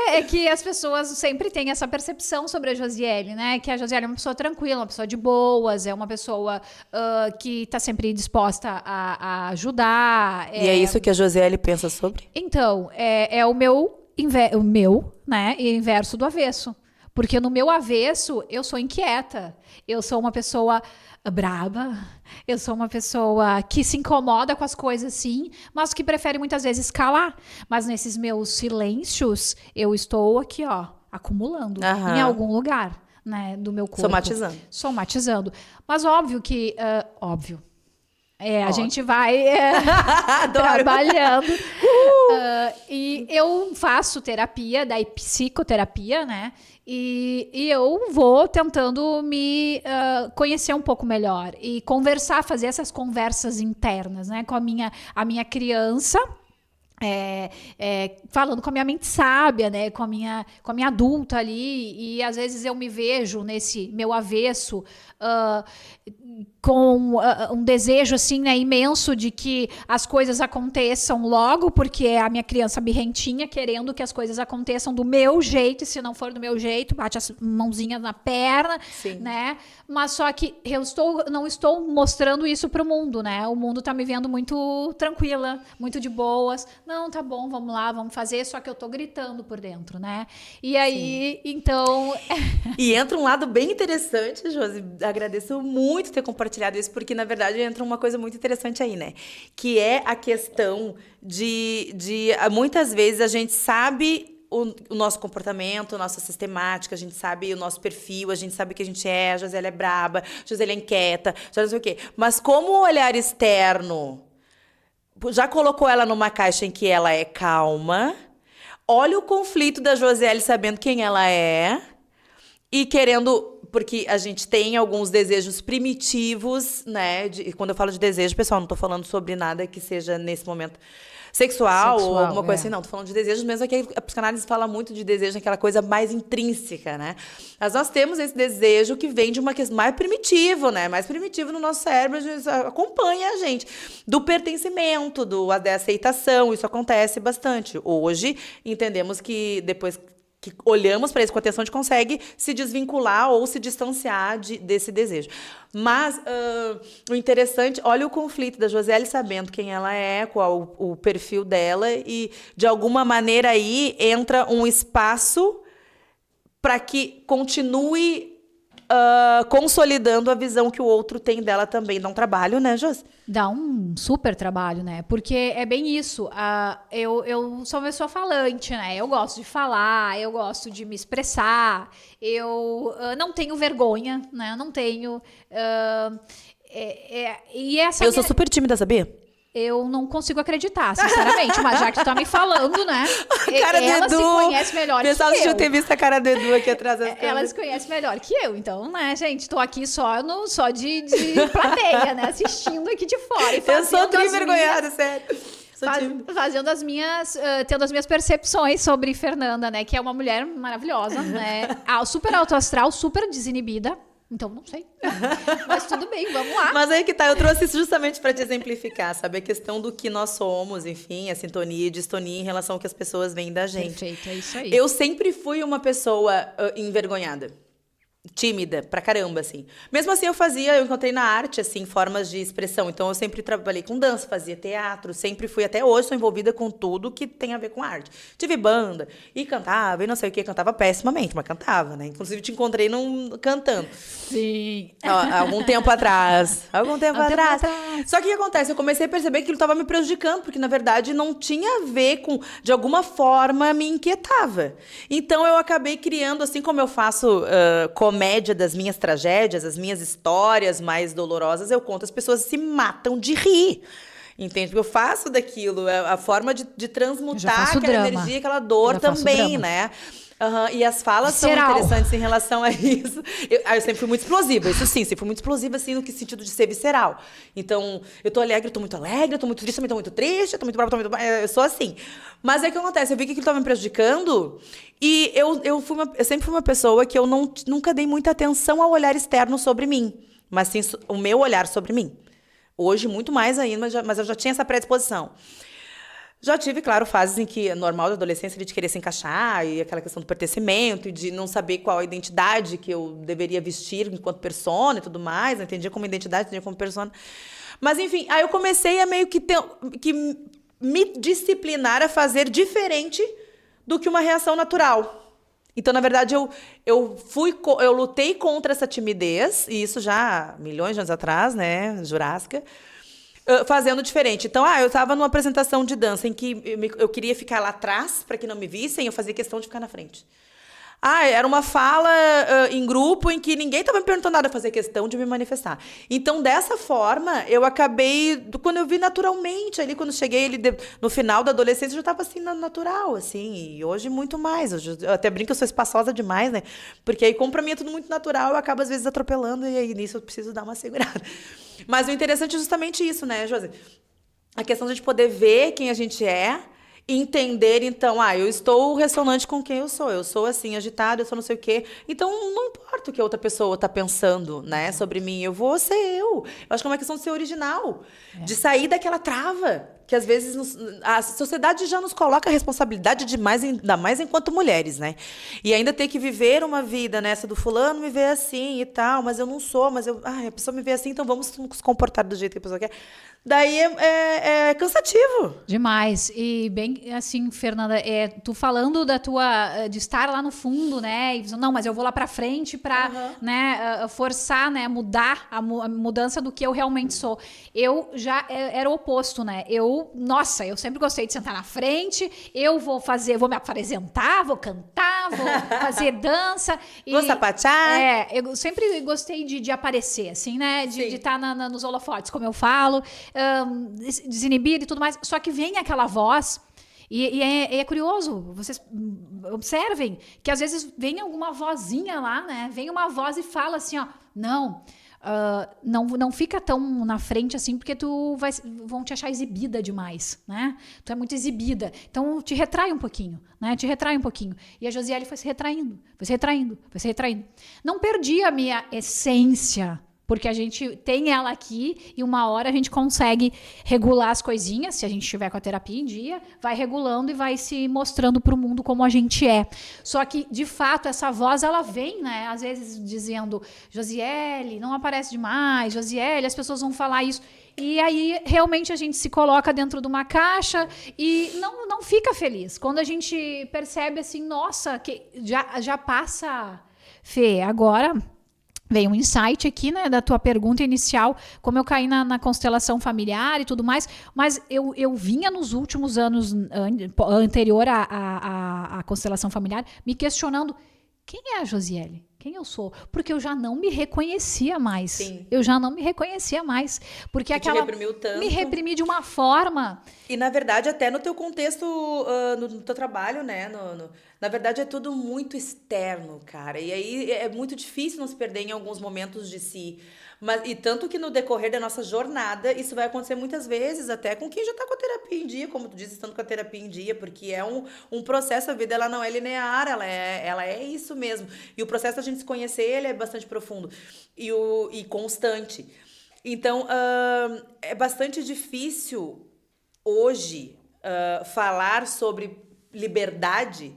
É que as pessoas sempre têm essa percepção sobre a Josiele, né? Que a Josiele é uma pessoa tranquila, uma pessoa de boas, é uma pessoa que está sempre disposta a ajudar. E é isso que a Josiele pensa sobre? Então, é o meu, né, inverso do avesso. Porque no meu avesso, eu sou inquieta. Eu sou uma pessoa braba. Eu sou uma pessoa que se incomoda com as coisas, sim, mas que prefere muitas vezes calar. Mas nesses meus silêncios, eu estou aqui, ó, acumulando em algum lugar, né, do meu corpo. Somatizando. Mas óbvio que... óbvio. A gente vai trabalhando. E eu faço terapia, daí psicoterapia, né? E eu vou tentando me conhecer um pouco melhor e conversar, fazer essas conversas internas, né? Com a minha criança. Falando com a minha mente sábia, né? Com a minha adulta ali, e às vezes eu me vejo nesse meu avesso com um desejo assim, né, imenso de que as coisas aconteçam logo, porque é a minha criança birrentinha querendo que as coisas aconteçam do meu jeito, e se não for do meu jeito, bate as mãozinhas na perna, né? Mas só que eu não estou mostrando isso pro mundo, né? O mundo tá me vendo muito tranquila, muito de boas. Não, tá bom, vamos lá, vamos fazer, só que eu tô gritando por dentro, né? E aí, então... E entra um lado bem interessante, Josi, agradeço muito ter compartilhado isso, porque, na verdade, entra uma coisa muito interessante aí, né? Que é a questão de muitas vezes, a gente sabe o nosso comportamento, a nossa sistemática, a gente sabe o nosso perfil, a gente sabe que a gente é, a Josiele é braba, a Josiele é inquieta, já não sei o quê. Mas como o olhar externo já colocou ela numa caixa em que ela é calma, olha o conflito da Josiele sabendo quem ela é e querendo... Porque a gente tem alguns desejos primitivos, né? Quando eu falo de desejo, pessoal, não tô falando sobre nada que seja, nesse momento, sexual ou alguma coisa assim. Não, tô falando de desejos mesmo, que a psicanálise fala muito de desejo, aquela coisa mais intrínseca, né? Mas nós temos esse desejo que vem de uma questão mais primitivo, né? Mais primitivo no nosso cérebro, acompanha a gente. Do pertencimento, da aceitação, isso acontece bastante. Hoje, entendemos que depois... que olhamos para isso com atenção, a gente consegue se desvincular ou se distanciar desse desejo. Mas o interessante, olha o conflito da Josiele sabendo quem ela é, qual o perfil dela, e de alguma maneira aí entra um espaço para que continue consolidando a visão que o outro tem dela também. Dá um trabalho, né, Josi? Dá um super trabalho, né? Porque é bem isso. Eu sou uma pessoa falante, né? Eu gosto de falar, eu gosto de me expressar, eu não tenho vergonha, né? Não tenho. Eu sou super tímida, sabia? Eu não consigo acreditar, sinceramente, mas já que tu tá me falando, né? Cara ela do Edu, se conhece melhor que eu. Pessoal, deixa eu ter visto a cara do Edu aqui atrás das câmeras. Ela se conhece melhor que eu, então, né, gente? Tô aqui só de plateia, né? Assistindo aqui de fora. Eu sou tri-vergonhada, sério. Fazendo as minhas... tendo as minhas percepções sobre Fernanda, né? Que é uma mulher maravilhosa, né? Super autoastral, super desinibida. Então, não sei. Mas tudo bem, vamos lá. Mas aí que tá, eu trouxe isso justamente para te exemplificar, sabe? A questão do que nós somos, enfim, a sintonia e distonia em relação ao que as pessoas veem da gente. Perfeito, é isso aí. Eu sempre fui uma pessoa envergonhada. Tímida pra caramba, assim. Mesmo assim, eu encontrei na arte, assim, formas de expressão. Então, eu sempre trabalhei com dança, fazia teatro, sempre fui, até hoje, sou envolvida com tudo que tem a ver com arte. Tive banda, e cantava, e não sei o que, cantava pessimamente, mas cantava, né? Inclusive, te encontrei cantando. Sim. Algum tempo atrás. Só que o que acontece? Eu comecei a perceber que aquilo estava me prejudicando, porque, na verdade, não tinha a ver com... De alguma forma, me inquietava. Então, eu acabei criando, assim como eu faço comédia das minhas tragédias, as minhas histórias mais dolorosas, eu conto, as pessoas se matam de rir. Entende? Porque eu faço daquilo, a forma de transmutar aquela energia, aquela dor também, né? E as falas são interessantes em relação a isso. Eu sempre fui muito explosiva, isso sim, sempre fui muito explosiva, assim, no sentido de ser visceral. Então, eu tô alegre, eu tô muito triste, também tô muito triste, eu tô muito brava, eu sou assim. Mas é o que acontece, eu vi que aquilo tava me prejudicando e eu sempre fui uma pessoa que eu nunca dei muita atenção ao olhar externo sobre mim, mas sim o meu olhar sobre mim. Hoje, muito mais ainda, mas eu já tinha essa predisposição. Já tive, claro, fases em que é normal da adolescência de querer se encaixar e aquela questão do pertencimento e de não saber qual a identidade que eu deveria vestir enquanto persona e tudo mais. Não entendia como identidade, entendia como persona. Mas, enfim, aí eu comecei a meio que me disciplinar a fazer diferente do que uma reação natural. Então, na verdade, eu lutei contra essa timidez, e isso já milhões de anos atrás, né, Jurássica, fazendo diferente. Então, eu estava numa apresentação de dança em que eu queria ficar lá atrás, para que não me vissem, eu fazia questão de ficar na frente. Era uma fala em grupo em que ninguém estava me perguntando nada, fazer questão de me manifestar. Então, dessa forma, eu acabei... Quando eu vi naturalmente, ali quando cheguei no final da adolescência, eu já estava assim, natural, assim. E hoje, muito mais. Eu até brinco que eu sou espaçosa demais, né? Porque aí, como pra mim é tudo muito natural, eu acabo, às vezes, atropelando. E aí, nisso, eu preciso dar uma segurada. Mas o interessante é justamente isso, né, Josi? A questão de a gente poder ver quem a gente é, entender, então, eu estou ressonante com quem eu sou. Eu sou, assim, agitada, eu sou não sei o quê. Então, não importa o que a outra pessoa está pensando, né, sobre mim. Eu vou ser eu. Eu acho que é uma questão de ser original. De sair daquela trava. Que, às vezes, a sociedade já nos coloca a responsabilidade demais, ainda mais enquanto mulheres, né? E ainda ter que viver uma vida nessa do fulano me vê assim e tal, mas eu não sou, mas a pessoa me vê assim, então vamos nos comportar do jeito que a pessoa quer. Daí é cansativo. Demais. E bem assim, Fernanda, tu falando de estar lá no fundo, né? E dizendo, não, mas eu vou lá pra frente pra, né, forçar, né, mudar a mudança do que eu realmente sou. Eu já era o oposto, né? Eu sempre gostei de sentar na frente, vou me apresentar, vou cantar, vou fazer dança. Vou sapatear. Eu sempre gostei de aparecer, assim, né? De estar nos holofotes, como eu falo. Desinibida e tudo mais, só que vem aquela voz e é curioso, vocês observem que às vezes vem alguma vozinha lá, né? Vem uma voz e fala assim, ó, não fica tão na frente assim, porque vão te achar exibida demais, né? Tu é muito exibida, então te retrai um pouquinho, né? Te retrai um pouquinho. E a Josiele foi se retraindo. Não perdi a minha essência, porque a gente tem ela aqui e uma hora a gente consegue regular as coisinhas, se a gente estiver com a terapia em dia, vai regulando e vai se mostrando para o mundo como a gente é. Só que, de fato, essa voz, ela vem, né? Às vezes dizendo, Josiele, não aparece demais, Josiele, as pessoas vão falar isso. E aí, realmente, a gente se coloca dentro de uma caixa e não fica feliz. Quando a gente percebe assim, nossa, que já passa, Fê, agora... Veio um insight aqui, né, da tua pergunta inicial, como eu caí na constelação familiar e tudo mais, mas eu vinha nos últimos anos anterior à constelação familiar me questionando quem é a Josiele? Quem eu sou? Porque eu já não me reconhecia mais. Sim. Eu já não me reconhecia mais. Porque aquela reprimiu tanto. Me reprimi de uma forma. E, na verdade, até no teu contexto, no teu trabalho, né? Na verdade, é tudo muito externo, cara. E aí é muito difícil não se perder em alguns momentos de si. E tanto que no decorrer da nossa jornada, isso vai acontecer muitas vezes, até com quem já está com a terapia em dia, como tu disse, estando com a terapia em dia, porque é um processo, a vida ela não é linear, ela é isso mesmo. E o processo da gente se conhecer, ele é bastante profundo e constante. Então, é bastante difícil hoje falar sobre liberdade,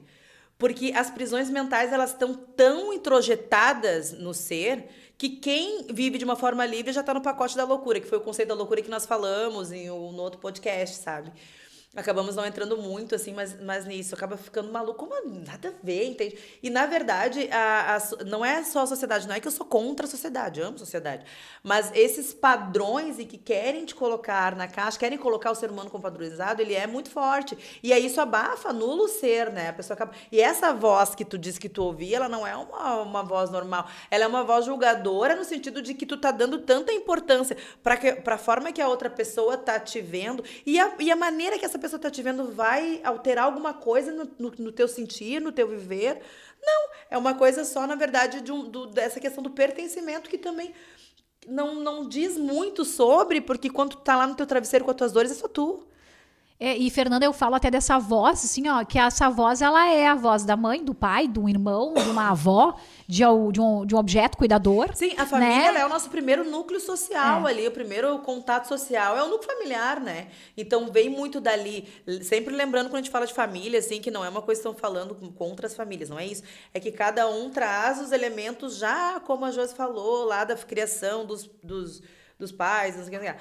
porque as prisões mentais elas estão tão introjetadas no ser que quem vive de uma forma livre já está no pacote da loucura, que foi o conceito da loucura que nós falamos no outro podcast, sabe? Acabamos não entrando muito, assim, mas nisso. Acaba ficando maluco. Como nada a ver, entende? E, na verdade, não é só a sociedade. Não é que eu sou contra a sociedade. Eu amo a sociedade. Mas esses padrões e que querem te colocar na caixa, querem colocar o ser humano como padronizado, ele é muito forte. E aí isso abafa, anula o ser, né? A pessoa acaba... E essa voz que tu disse que tu ouvia, ela não é uma voz normal. Ela é uma voz julgadora no sentido de que tu tá dando tanta importância pra forma que a outra pessoa tá te vendo e a maneira que essa pessoa tá te vendo vai alterar alguma coisa no teu sentir, no teu viver. Não, é uma coisa só, na verdade, dessa questão do pertencimento que também não diz muito sobre, porque quando tu tá lá no teu travesseiro com as tuas dores, é só tu. E, Fernanda, eu falo até dessa voz, assim, ó, que essa voz, ela é a voz da mãe, do pai, do irmão, de uma avó, de um objeto cuidador. Sim, a família, né? Ela é o nosso primeiro núcleo social ali, o primeiro contato social é o núcleo familiar, né? Então, vem muito dali, sempre lembrando quando a gente fala de família, assim, que não é uma coisa que estão falando contra as famílias, não é isso. É que cada um traz os elementos já, como a Josi falou, lá da criação dos pais, não sei o que.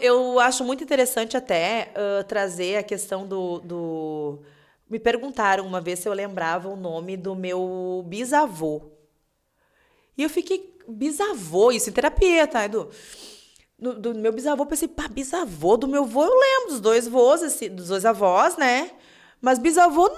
Eu acho muito interessante até trazer a questão do... Me perguntaram uma vez se eu lembrava o nome do meu bisavô. E eu fiquei... Bisavô, isso em terapia, tá, Edu? Do meu bisavô, eu pensei, bisavô do meu avô, eu lembro dos dois avós, assim, dos dois avós, né? Mas bisavô,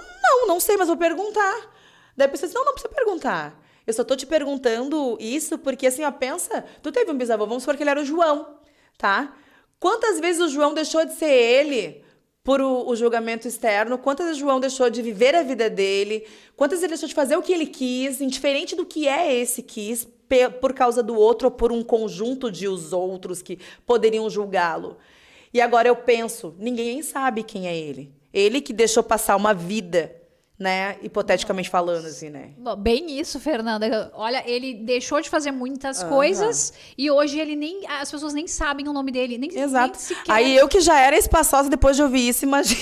não sei, mas vou perguntar. Daí eu pensei assim, não precisa perguntar. Eu só tô te perguntando isso porque, assim, ó, pensa... Tu teve um bisavô, vamos supor que ele era o João, tá? Quantas vezes o João deixou de ser ele por o julgamento externo? Quantas vezes o João deixou de viver a vida dele? Quantas vezes ele deixou de fazer o que ele quis, indiferente do que esse quis, por causa do outro ou por um conjunto de os outros que poderiam julgá-lo? E agora eu penso, ninguém sabe quem é ele. Ele que deixou passar uma vida... né? Hipoteticamente falando, assim, né? Bem isso, Fernanda. Olha, ele deixou de fazer muitas coisas e hoje as pessoas nem sabem o nome dele, nem sequer. Aí eu que já era espaçosa, depois de ouvir isso, imagina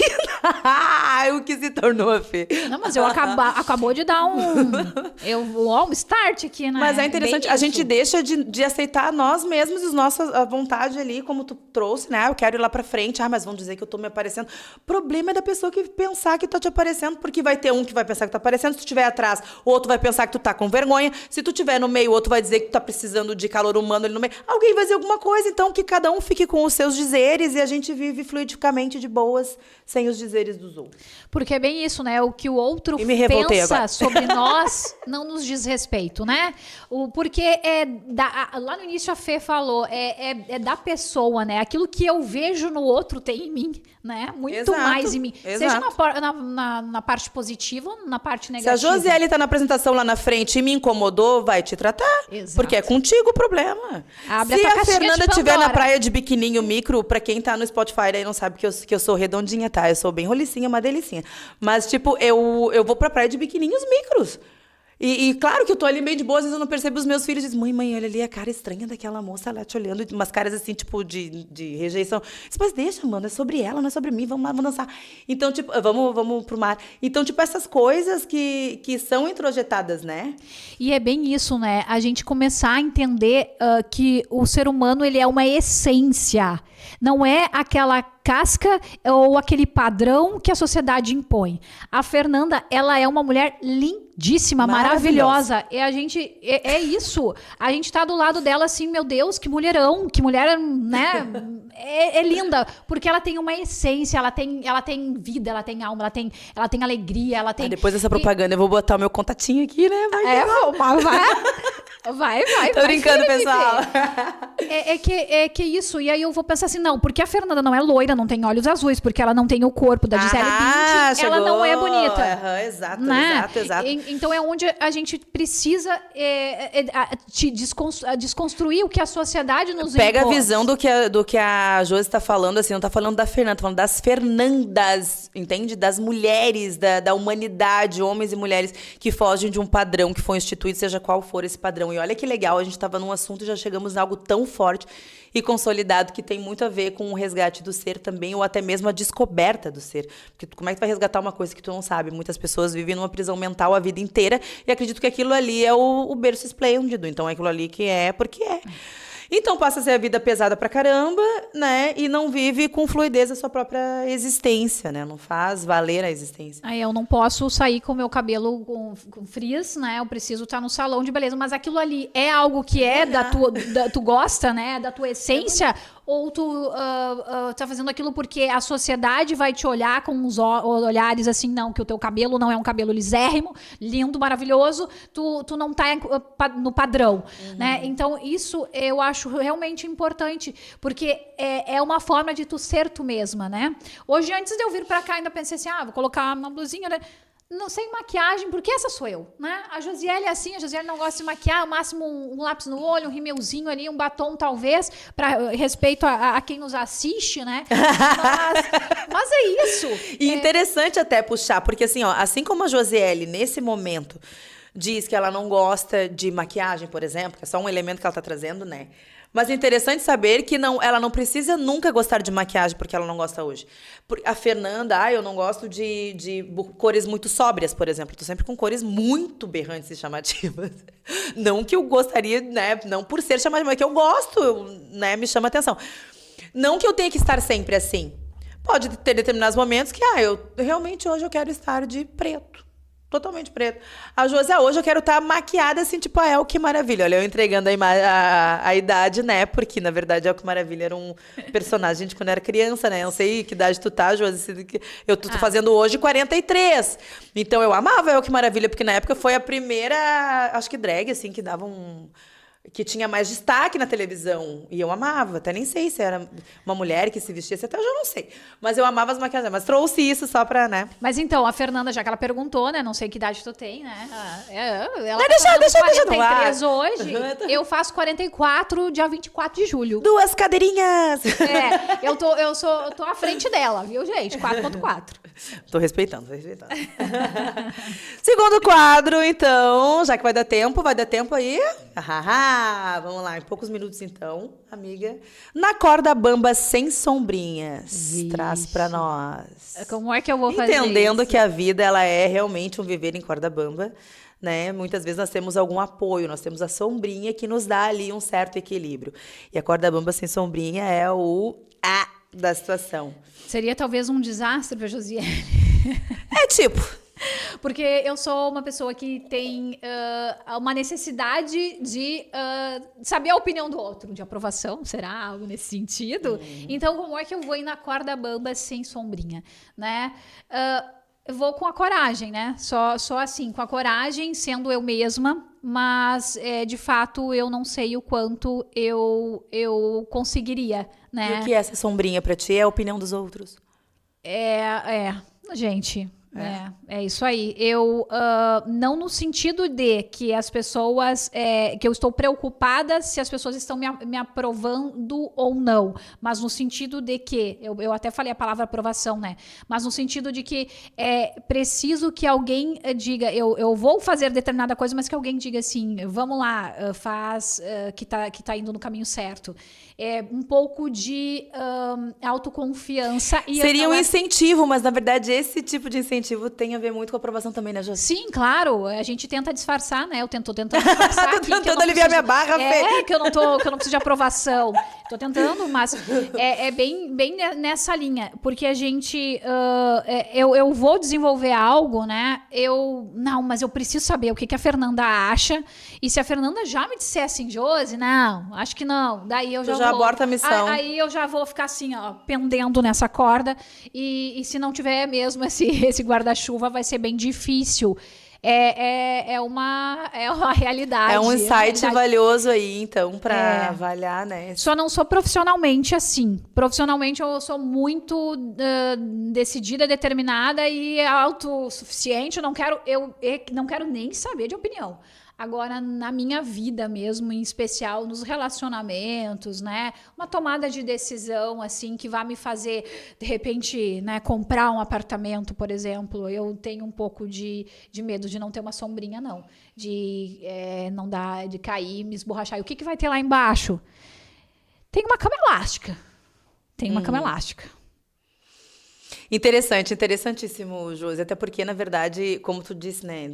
o que se tornou a Fê. Não, mas acabou de dar um start aqui, né? Mas é interessante, a gente deixa de aceitar nós mesmos e a vontade ali, como tu trouxe, né? Eu quero ir lá pra frente, mas vão dizer que eu tô me aparecendo. O problema é da pessoa que pensar que tá te aparecendo, porque vai ter um que vai pensar que tá aparecendo, se tu estiver atrás, o outro vai pensar que tu tá com vergonha, se tu estiver no meio, o outro vai dizer que tu tá precisando de calor humano ali no meio, alguém vai dizer alguma coisa, então que cada um fique com os seus dizeres e a gente vive fluidicamente de boas, sem os dizeres dos outros. Porque é bem isso, né, o que o outro pensa sobre nós não nos diz respeito, né, porque lá no início a Fê falou, é da pessoa, né, aquilo que eu vejo no outro tem em mim, né, muito mais em mim, seja na parte positiva, na parte negativa. Se a Josiele tá na apresentação lá na frente e me incomodou, vai te tratar. Exato. Porque é contigo o problema. Abre Se a Fernanda estiver na praia de biquininho micro, pra quem tá no Spotify aí não sabe que eu sou redondinha, tá? Eu sou bem rolicinha, uma delicinha. Mas, tipo, eu vou pra praia de biquininhos micros. E claro que eu tô ali meio de boa, às vezes eu não percebo os meus filhos dizem, mãe, olha ali a cara estranha daquela moça lá te olhando, umas caras assim, tipo, de rejeição. Mas deixa, mano, é sobre ela, não é sobre mim, vamos lá, vamos dançar. Então, tipo, vamos pro mar. Então, tipo, essas coisas que são introjetadas, né? E é bem isso, né? A gente começar a entender que o ser humano, ele é uma essência. Não é aquela casca ou aquele padrão que a sociedade impõe. A Fernanda, ela é uma mulher lindíssima, maravilhosa. E a gente, é isso. A gente tá do lado dela assim, meu Deus, que mulherão, que mulher, né? É linda, porque ela tem uma essência, ela tem vida, ela tem alma, ela tem alegria, ela tem... Depois dessa propaganda eu vou botar o meu contatinho aqui, né? Vai. Tô brincando, pessoal. É que isso, e aí eu vou pensar assim, não, porque a Fernanda não é loira, não tem olhos azuis, porque ela não tem o corpo da Gisele Bündchen, ela não é bonita. Exato, né? exato. Então é onde a gente precisa desconstruir o que a sociedade nos Pega impôs. a visão do que a Josi está falando, assim, não está falando da Fernanda, tá falando das Fernandas, entende? Das mulheres, da humanidade, homens e mulheres que fogem de um padrão que foi instituído, seja qual for esse padrão. E olha que legal, a gente estava num assunto e já chegamos em algo tão forte e consolidado que tem muito a ver com o resgate do ser também, ou até mesmo a descoberta do ser. Porque como é que tu vai resgatar uma coisa que tu não sabe? Muitas pessoas vivem numa prisão mental a vida inteira e acreditam que aquilo ali é o berço esplêndido. Então é aquilo ali que é porque é. Então passa a ser a vida pesada pra caramba, né? E não vive com fluidez a sua própria existência, né? Não faz valer a existência. Aí eu não posso sair com o meu cabelo com frizz, né? Eu preciso estar no salão de beleza. Mas aquilo ali é algo que é tu gosta, né? Da tua essência? Ou tu tá fazendo aquilo porque a sociedade vai te olhar com uns olhares assim, não, que o teu cabelo não é um cabelo lisérrimo, lindo, maravilhoso, tu não tá no padrão, né? Então isso eu acho realmente importante, porque é uma forma de tu ser tu mesma, né? Hoje, antes de eu vir pra cá, ainda pensei assim, vou colocar uma blusinha, né? Não, sem maquiagem, porque essa sou eu, né? A Josiele é assim, a Josiele não gosta de maquiar, ao máximo um lápis no olho, um rímelzinho ali, um batom talvez, para respeito a quem nos assiste, né? Mas é isso. E interessante até puxar, porque assim, ó, assim como a Josiele, nesse momento, diz que ela não gosta de maquiagem, por exemplo, que é só um elemento que ela tá trazendo, né? Mas é interessante saber que ela não precisa nunca gostar de maquiagem porque ela não gosta hoje. A Fernanda, eu não gosto de cores muito sóbrias, por exemplo. Eu tô sempre com cores muito berrantes e chamativas. Não que eu gostaria, né? Não por ser chamativa, mas que eu gosto, né? Me chama atenção. Não que eu tenha que estar sempre assim. Pode ter determinados momentos que, eu realmente hoje eu quero estar de preto. Totalmente preto. A Josi, hoje eu quero estar maquiada assim, tipo a El Que Maravilha. Olha, eu entregando a idade, né? Porque, na verdade, El Que Maravilha era um personagem de quando eu era criança, né? Eu não sei que idade tu tá, Josi. Eu tô fazendo hoje 43. Então, eu amava El Que Maravilha, porque na época foi a primeira, acho que drag, assim, que dava que tinha mais destaque na televisão. E eu amava. Até nem sei se era uma mulher que se vestia assim, até eu já não sei. Mas eu amava as maquiagens. Mas trouxe isso só pra, né? Mas então, a Fernanda, já que ela perguntou, né? Não sei que idade tu tem, né? Ela deixa 43 hoje. Eu faço 44, dia 24 de julho. 2 cadeirinhas! Eu tô à frente dela, viu, gente? 4.4. Tô respeitando. Segundo quadro, então, já que vai dar tempo aí? Vamos lá, em poucos minutos então, amiga. Na corda bamba sem sombrinhas. Vixe. Traz pra nós. Como é que eu vou fazer Entendendo isso? que a vida, ela é realmente um viver em corda bamba, né? Muitas vezes nós temos algum apoio, nós temos a sombrinha que nos dá ali um certo equilíbrio. E a corda bamba sem sombrinha é o da situação. Seria talvez um desastre pra Josiele. É tipo... Porque eu sou uma pessoa que tem uma necessidade de saber a opinião do outro, de aprovação, será algo nesse sentido? Então, como é que eu vou ir na corda bamba sem sombrinha, né? Eu vou com a coragem, né? Só assim, com a coragem, sendo eu mesma, mas de fato eu não sei o quanto eu conseguiria, né? E o que é essa sombrinha pra ti? É a opinião dos outros? Gente... É isso aí. Eu, não no sentido de que as pessoas, que eu estou preocupada se as pessoas estão me aprovando ou não, mas no sentido de que, eu até falei a palavra aprovação, né? Mas no sentido de que é preciso que alguém diga, eu vou fazer determinada coisa, mas que alguém diga assim, vamos lá, faz, que tá indo no caminho certo. É um pouco de autoconfiança. Seria um incentivo, mas na verdade esse tipo de incentivo tem a ver muito com a aprovação também, né, Josi? Sim, claro. A gente tenta disfarçar, né? Eu tô tentando disfarçar. Tô tentando aliviar minha barra, Fê. Que eu não preciso de aprovação. Tô tentando, mas é bem nessa linha. Porque a gente... eu vou desenvolver algo, né? Não, mas eu preciso saber o que a Fernanda acha. E se a Fernanda já me disser assim, Josi, não, acho que não. Daí eu já aborta a missão. Aí eu já vou ficar assim, ó, pendendo nessa corda. E se não tiver mesmo esse guarda-chuva, vai ser bem difícil. é uma realidade. É um insight realidade. valioso aí, então, para avaliar, né? Só não sou profissionalmente assim. Profissionalmente eu sou muito decidida, determinada e autossuficiente. Eu não quero nem saber de opinião. Agora, na minha vida mesmo, em especial nos relacionamentos, né? Uma tomada de decisão, assim, que vai me fazer, de repente, né, comprar um apartamento, por exemplo. Eu tenho um pouco de medo de não ter uma sombrinha, não. De não dar, de cair, me esborrachar. E o que vai ter lá embaixo? Tem uma cama elástica. Interessante, interessantíssimo, Josi. Até porque, na verdade, como tu disse, né?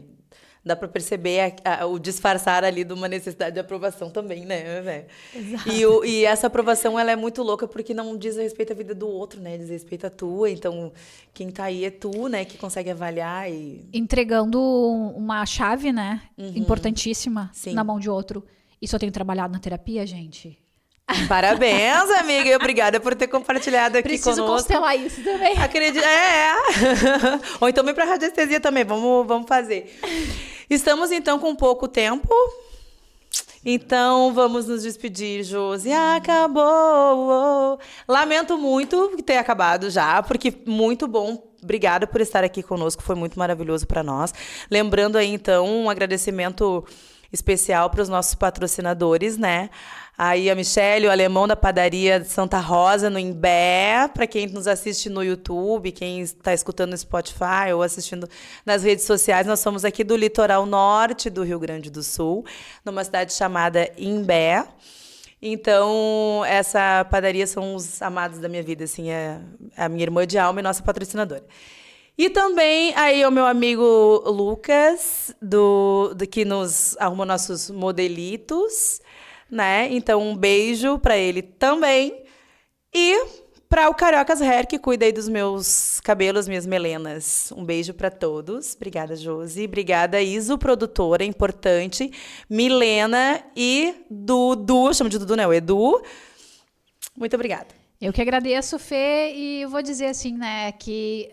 Dá para perceber o disfarçar ali de uma necessidade de aprovação também, né, velho? Exato. E essa aprovação, ela é muito louca porque não diz respeito à vida do outro, né? Diz respeito à tua. Então, quem tá aí é tu, né? Que consegue avaliar e... Entregando uma chave, né? Importantíssima Sim. na mão de outro. Isso eu tenho trabalhado na terapia, gente. Parabéns, amiga. E obrigada por ter compartilhado aqui Preciso conosco. constelar isso também. Acredito. Ou então vem pra radiestesia também. Vamos fazer. Estamos, então, com pouco tempo. Então, vamos nos despedir, Josi. Acabou. Lamento muito que tenha acabado já, porque muito bom. Obrigada por estar aqui conosco. Foi muito maravilhoso para nós. Lembrando aí, então, um agradecimento especial para os nossos patrocinadores, né? Aí a Michelle, o alemão da padaria de Santa Rosa, no Imbé, para quem nos assiste no YouTube, quem está escutando no Spotify ou assistindo nas redes sociais, nós somos aqui do litoral norte do Rio Grande do Sul, numa cidade chamada Imbé. Então, essa padaria são os amados da minha vida, assim, é a minha irmã de alma e nossa patrocinadora. E também aí o meu amigo Lucas, que nos arruma nossos modelitos, né? Então, um beijo para ele também. E para o Cariocas Hair, que cuida aí dos meus cabelos, minhas melenas. Um beijo para todos. Obrigada, Josi. Obrigada, Iso, produtora, importante. Milena e Dudu. Eu chamo de Dudu, né? O Edu. Muito obrigada. Eu que agradeço, Fê, e eu vou dizer assim, né, que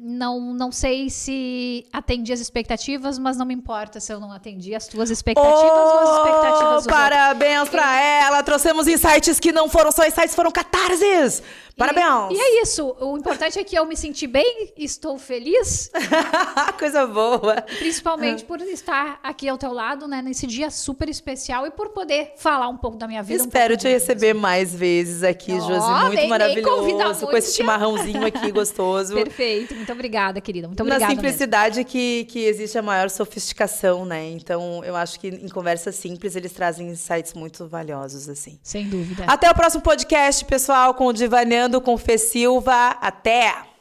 não sei se atendi as expectativas, mas não me importa se eu não atendi as tuas expectativas ou as expectativas dos parabéns pra ela! Trouxemos insights que não foram só insights, foram catarses! Parabéns! E é isso, o importante é que eu me senti bem, estou feliz. Coisa boa! Principalmente por estar aqui ao teu lado, né, nesse dia super especial e por poder falar um pouco da minha vida. Espero te receber mais vezes aqui, Josi, muito maravilhoso, com esse chimarrãozinho aqui gostoso. Perfeito, muito obrigada, querida, muito obrigada. Na simplicidade que existe a maior sofisticação, né? Então, eu acho que em conversas simples eles trazem insights muito valiosos, assim. Sem dúvida. Até o próximo podcast, pessoal, com o Divaneando com Fê Silva. Até!